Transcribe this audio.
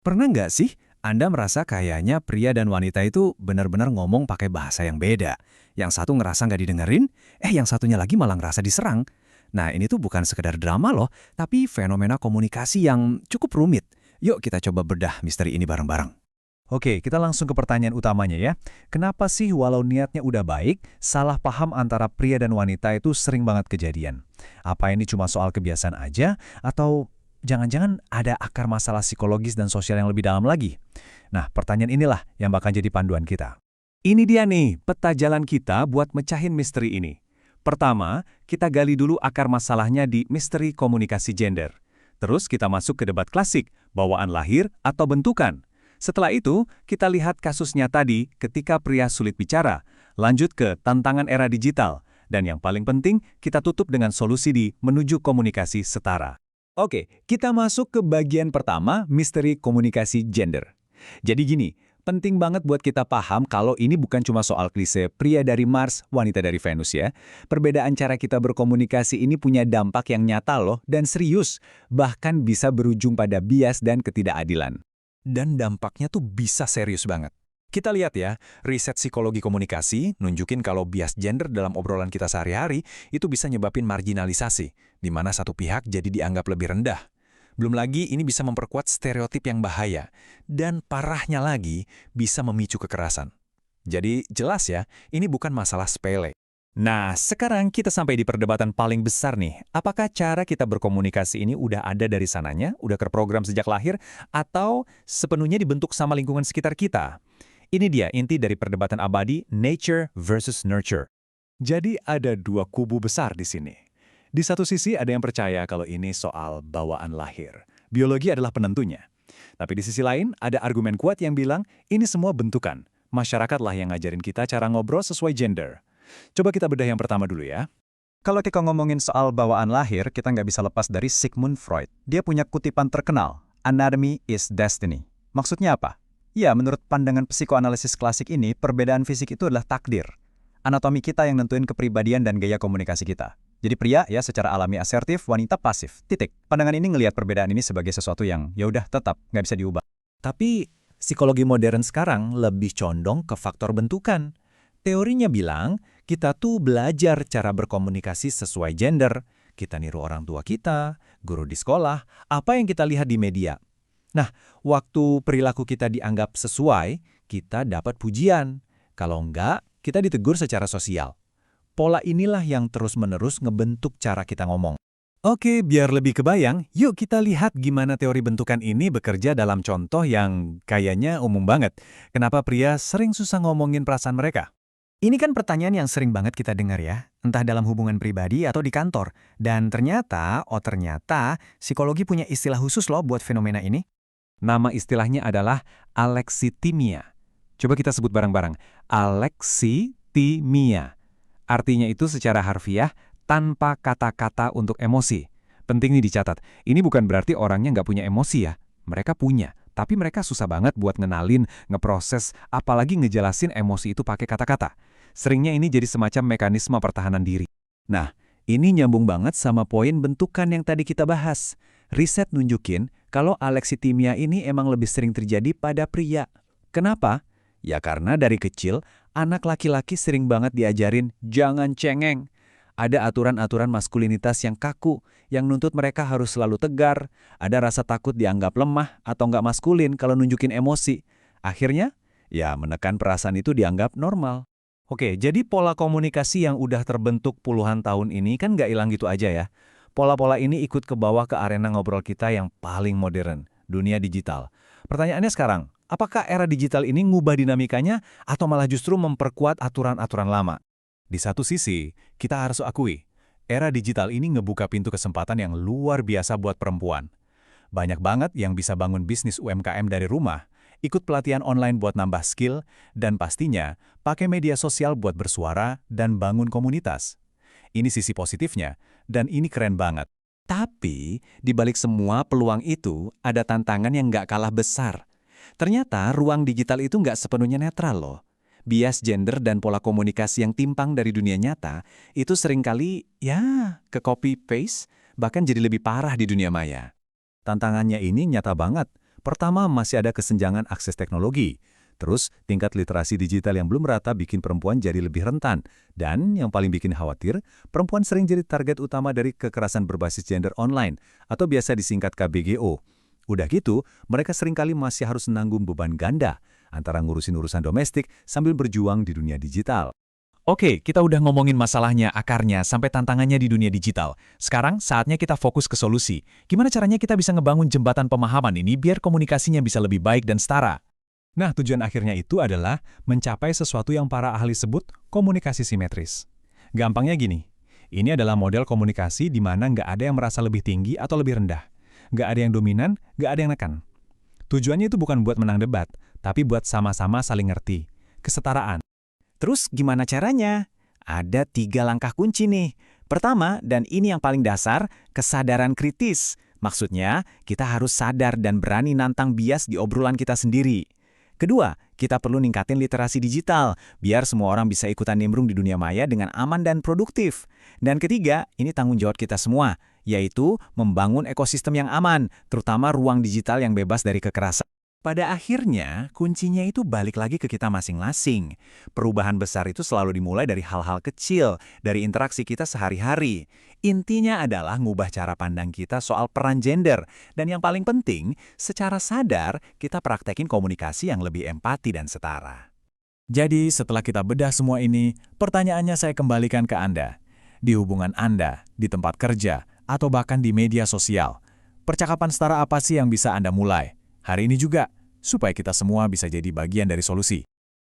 Pernah nggak sih Anda merasa kayaknya pria dan wanita itu benar-benar ngomong pakai bahasa yang beda? Yang satu ngerasa nggak didengerin, yang satunya lagi malah ngerasa diserang. Nah, ini tuh bukan sekedar drama loh, tapi fenomena komunikasi yang cukup rumit. Yuk kita coba bedah misteri ini bareng-bareng. Oke, kita langsung ke pertanyaan utamanya ya. Kenapa sih walau niatnya udah baik, salah paham antara pria dan wanita itu sering banget kejadian? Apa ini cuma soal kebiasaan aja, atau jangan-jangan ada akar masalah psikologis dan sosial yang lebih dalam lagi? Nah, pertanyaan inilah yang bakal jadi panduan kita. Ini dia nih, peta jalan kita buat mecahin misteri ini. Pertama, kita gali dulu akar masalahnya di misteri komunikasi gender. Terus kita masuk ke debat klasik, bawaan lahir atau bentukan. Setelah itu, kita lihat kasusnya tadi ketika pria sulit bicara. Lanjut ke tantangan era digital. Dan yang paling penting, kita tutup dengan solusi di menuju komunikasi setara. Oke, kita masuk ke bagian pertama, misteri komunikasi gender. Jadi gini, penting banget buat kita paham kalau ini bukan cuma soal klise pria dari Mars, wanita dari Venus ya. Perbedaan cara kita berkomunikasi ini punya dampak yang nyata loh dan serius, bahkan bisa berujung pada bias dan ketidakadilan. Dan dampaknya tuh bisa serius banget. Kita lihat ya, riset psikologi komunikasi nunjukin kalau bias gender dalam obrolan kita sehari-hari itu bisa nyebabin marginalisasi, di mana satu pihak jadi dianggap lebih rendah. Belum lagi ini bisa memperkuat stereotip yang bahaya, dan parahnya lagi bisa memicu kekerasan. Jadi jelas ya, ini bukan masalah sepele. Nah, sekarang kita sampai di perdebatan paling besar nih. Apakah cara kita berkomunikasi ini udah ada dari sananya, udah terprogram sejak lahir, atau sepenuhnya dibentuk sama lingkungan sekitar kita? Ini dia inti dari perdebatan abadi nature versus nurture. Jadi ada dua kubu besar di sini. Di satu sisi ada yang percaya kalau ini soal bawaan lahir. Biologi adalah penentunya. Tapi di sisi lain ada argumen kuat yang bilang ini semua bentukan. Masyarakatlah yang ngajarin kita cara ngobrol sesuai gender. Coba kita bedah yang pertama dulu ya. Kalau kita ngomongin soal bawaan lahir, kita nggak bisa lepas dari Sigmund Freud. Dia punya kutipan terkenal, Anatomy is Destiny. Maksudnya apa? Ya, menurut pandangan psikoanalisis klasik ini, perbedaan fisik itu adalah takdir. Anatomi kita yang nentuin kepribadian dan gaya komunikasi kita. Jadi pria ya secara alami asertif, wanita pasif. Titik. Pandangan ini ngelihat perbedaan ini sebagai sesuatu yang ya udah tetap nggak bisa diubah. Tapi psikologi modern sekarang lebih condong ke faktor bentukan. Teorinya bilang, kita tuh belajar cara berkomunikasi sesuai gender. Kita niru orang tua kita, guru di sekolah, apa yang kita lihat di media. Nah, waktu perilaku kita dianggap sesuai, kita dapat pujian. Kalau enggak, kita ditegur secara sosial. Pola inilah yang terus-menerus ngebentuk cara kita ngomong. Oke, biar lebih kebayang, yuk kita lihat gimana teori bentukan ini bekerja dalam contoh yang kayaknya umum banget. Kenapa pria sering susah ngomongin perasaan mereka? Ini kan pertanyaan yang sering banget kita dengar ya, entah dalam hubungan pribadi atau di kantor. Dan ternyata, psikologi punya istilah khusus loh buat fenomena ini. Nama istilahnya adalah alexithymia. Coba kita sebut bareng-bareng. Alexithymia. Artinya itu secara harfiah, tanpa kata-kata untuk emosi. Penting nih dicatat, ini bukan berarti orangnya nggak punya emosi ya. Mereka punya, tapi mereka susah banget buat ngenalin, ngeproses, apalagi ngejelasin emosi itu pakai kata-kata. Seringnya ini jadi semacam mekanisme pertahanan diri. Nah, ini nyambung banget sama poin bentukan yang tadi kita bahas. Riset nunjukin kalau alexithymia ini emang lebih sering terjadi pada pria. Kenapa? Ya karena dari kecil, anak laki-laki sering banget diajarin jangan cengeng. Ada aturan-aturan maskulinitas yang kaku, yang nuntut mereka harus selalu tegar. Ada rasa takut dianggap lemah atau nggak maskulin kalau nunjukin emosi. Akhirnya, ya menekan perasaan itu dianggap normal. Oke, jadi pola komunikasi yang udah terbentuk puluhan tahun ini kan nggak hilang gitu aja ya. Pola-pola ini ikut ke bawah ke arena ngobrol kita yang paling modern, dunia digital. Pertanyaannya sekarang, apakah era digital ini ngubah dinamikanya atau malah justru memperkuat aturan-aturan lama? Di satu sisi, kita harus akui, era digital ini ngebuka pintu kesempatan yang luar biasa buat perempuan. Banyak banget yang bisa bangun bisnis UMKM dari rumah, ikut pelatihan online buat nambah skill, dan pastinya pakai media sosial buat bersuara dan bangun komunitas. Ini sisi positifnya, dan ini keren banget. Tapi, di balik semua peluang itu, ada tantangan yang nggak kalah besar. Ternyata, ruang digital itu nggak sepenuhnya netral loh. Bias gender dan pola komunikasi yang timpang dari dunia nyata, itu seringkali, ya, ke copy-paste, bahkan jadi lebih parah di dunia maya. Tantangannya ini nyata banget. Pertama, masih ada kesenjangan akses teknologi. Terus, tingkat literasi digital yang belum rata bikin perempuan jadi lebih rentan. Dan yang paling bikin khawatir, perempuan sering jadi target utama dari kekerasan berbasis gender online, atau biasa disingkat KBGO. Udah gitu, mereka seringkali masih harus menanggung beban ganda, antara ngurusin urusan domestik sambil berjuang di dunia digital. Oke, kita udah ngomongin masalahnya, akarnya, sampai tantangannya di dunia digital. Sekarang saatnya kita fokus ke solusi. Gimana caranya kita bisa ngebangun jembatan pemahaman ini biar komunikasinya bisa lebih baik dan setara? Nah, tujuan akhirnya itu adalah mencapai sesuatu yang para ahli sebut komunikasi simetris. Gampangnya gini, ini adalah model komunikasi di mana nggak ada yang merasa lebih tinggi atau lebih rendah. Nggak ada yang dominan, nggak ada yang nekan. Tujuannya itu bukan buat menang debat, tapi buat sama-sama saling ngerti. Kesetaraan. Terus gimana caranya? Ada 3 langkah kunci nih. Pertama, dan ini yang paling dasar, kesadaran kritis. Maksudnya, kita harus sadar dan berani nantang bias di obrolan kita sendiri. Kedua, kita perlu ningkatin literasi digital, biar semua orang bisa ikutan nimbrung di dunia maya dengan aman dan produktif. Dan ketiga, ini tanggung jawab kita semua, yaitu membangun ekosistem yang aman, terutama ruang digital yang bebas dari kekerasan. Pada akhirnya, kuncinya itu balik lagi ke kita masing-masing. Perubahan besar itu selalu dimulai dari hal-hal kecil, dari interaksi kita sehari-hari. Intinya adalah ngubah cara pandang kita soal peran gender. Dan yang paling penting, secara sadar, kita praktekin komunikasi yang lebih empati dan setara. Jadi, setelah kita bedah semua ini, pertanyaannya saya kembalikan ke Anda. Di hubungan Anda, di tempat kerja, atau bahkan di media sosial, percakapan setara apa sih yang bisa Anda mulai? Hari ini juga, supaya kita semua bisa jadi bagian dari solusi.